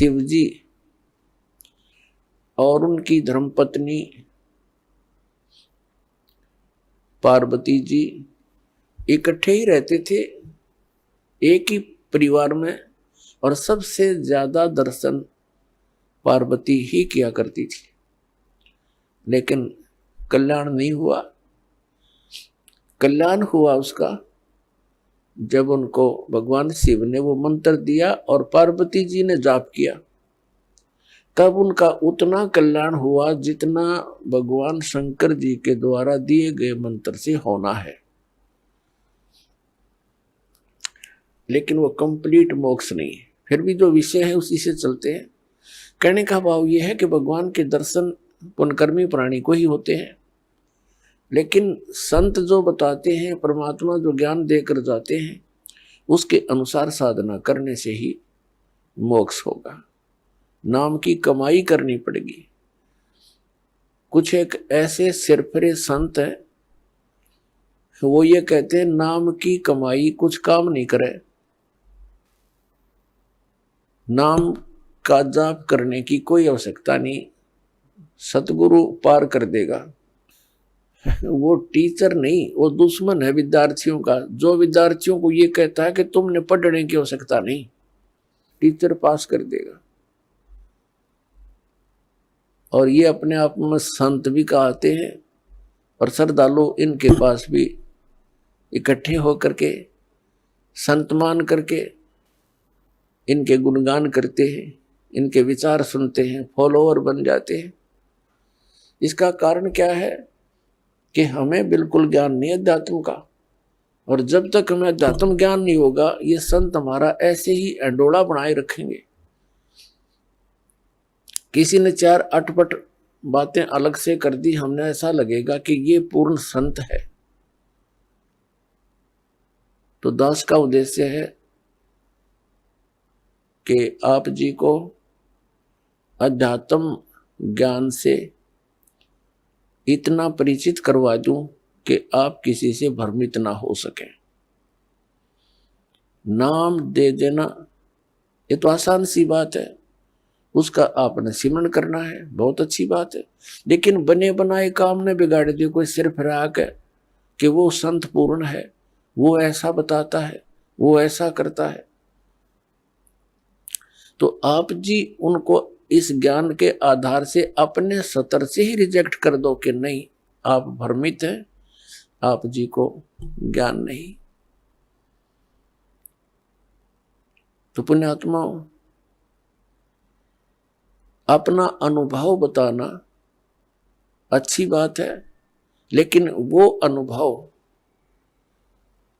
शिवजी और उनकी धर्मपत्नी पार्वती जी इकट्ठे ही रहते थे, एक ही परिवार में, और सबसे ज्यादा दर्शन पार्वती ही किया करती थी। लेकिन कल्याण नहीं हुआ। कल्याण हुआ उसका जब उनको भगवान शिव ने वो मंत्र दिया और पार्वती जी ने जाप किया, तब उनका उतना कल्याण हुआ जितना भगवान शंकर जी के द्वारा दिए गए मंत्र से होना है। लेकिन वो कंप्लीट मोक्ष नहीं है। फिर भी जो विषय है उसी से चलते हैं। कहने का भाव ये है कि भगवान के दर्शन पुण्यकर्मी प्राणी को ही होते हैं, लेकिन संत जो बताते हैं, परमात्मा जो ज्ञान देकर जाते हैं, उसके अनुसार साधना करने से ही मोक्ष होगा। नाम की कमाई करनी पड़ेगी। कुछ एक ऐसे सिरफिरे संत है, वो ये कहते हैं नाम की कमाई कुछ काम नहीं करे, नाम का जाप करने की कोई आवश्यकता नहीं, सतगुरु पार कर देगा। वो टीचर नहीं, वो दुश्मन है विद्यार्थियों का, जो विद्यार्थियों को ये कहता है कि तुमने पढ़ने की आवश्यकता नहीं, टीचर पास कर देगा। और ये अपने आप में संत भी कहते हैं, और श्रद्धालु इनके पास भी इकट्ठे होकर के संत मान करके इनके गुणगान करते हैं, इनके विचार सुनते हैं, फॉलोअर बन जाते हैं। इसका कारण क्या है कि हमें बिल्कुल ज्ञान नहीं अध्यात्म का, और जब तक हमें अध्यात्म ज्ञान नहीं होगा, ये संत हमारा ऐसे ही अंडोला बनाए रखेंगे। किसी ने 4 अटपट बातें अलग से कर दी, हमने ऐसा लगेगा कि ये पूर्ण संत है। तो दास का उद्देश्य है कि आप जी को अध्यात्म ज्ञान से इतना परिचित करवा दूं कि आप किसी से भ्रमित ना हो सके। नाम दे देना ये तो आसान सी बात है, उसका आपने सिमरण करना है, बहुत अच्छी बात है। लेकिन बने बनाए काम ने बिगाड़ दिए। कोई सिर्फ राग है कि वो संत पूर्ण है, वो ऐसा बताता है, वो ऐसा करता है, तो आप जी उनको इस ज्ञान के आधार से अपने सतर से ही रिजेक्ट कर दो कि नहीं, आप भ्रमित हैं, आप जी को ज्ञान नहीं। तो पुण्यात्माओं, अपना अनुभव बताना अच्छी बात है, लेकिन वो अनुभव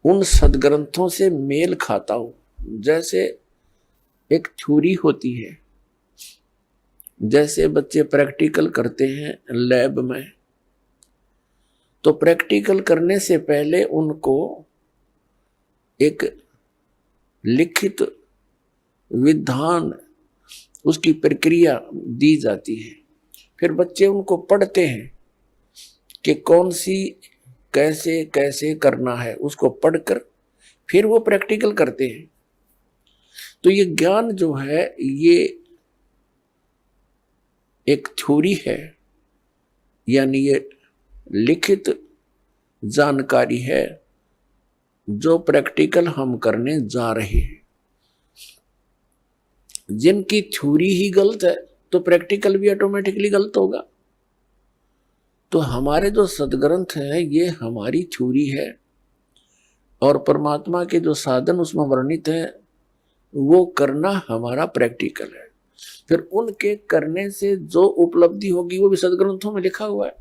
उन सदग्रंथों से मेल खाता हो। जैसे एक थ्योरी होती है, जैसे बच्चे प्रैक्टिकल करते हैं लैब में, तो प्रैक्टिकल करने से पहले उनको एक लिखित विधान, उसकी प्रक्रिया दी जाती है। फिर बच्चे उनको पढ़ते हैं कि कौन सी कैसे कैसे करना है, उसको पढ़कर फिर वो प्रैक्टिकल करते हैं। तो ये ज्ञान जो है ये एक थ्योरी है, यानी ये लिखित जानकारी है जो प्रैक्टिकल हम करने जा रहे हैं। जिनकी थ्योरी ही गलत है तो प्रैक्टिकल भी ऑटोमेटिकली गलत होगा। तो हमारे जो सदग्रंथ है ये हमारी थ्योरी है, और परमात्मा के जो साधन उसमें वर्णित है वो करना हमारा प्रैक्टिकल है। फिर उनके करने से जो उपलब्धि होगी वो भी सदग्रंथों में लिखा हुआ है।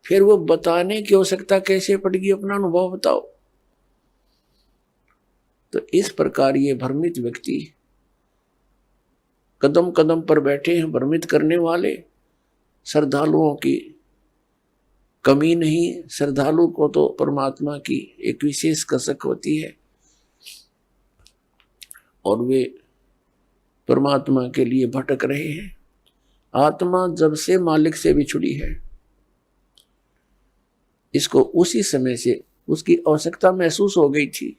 फिर वो बताने की आवश्यकता कैसे पड़ेगी, अपना अनुभव बताओ। तो इस प्रकार ये भ्रमित व्यक्ति कदम कदम पर बैठे हैं, भ्रमित करने वाले। श्रद्धालुओं की कमी नहीं, श्रद्धालु को तो परमात्मा की एक विशेष कसक होती है और वे परमात्मा के लिए भटक रहे हैं। आत्मा जब से मालिक से बिछुड़ी है, इसको उसी समय से उसकी आवश्यकता महसूस हो गई थी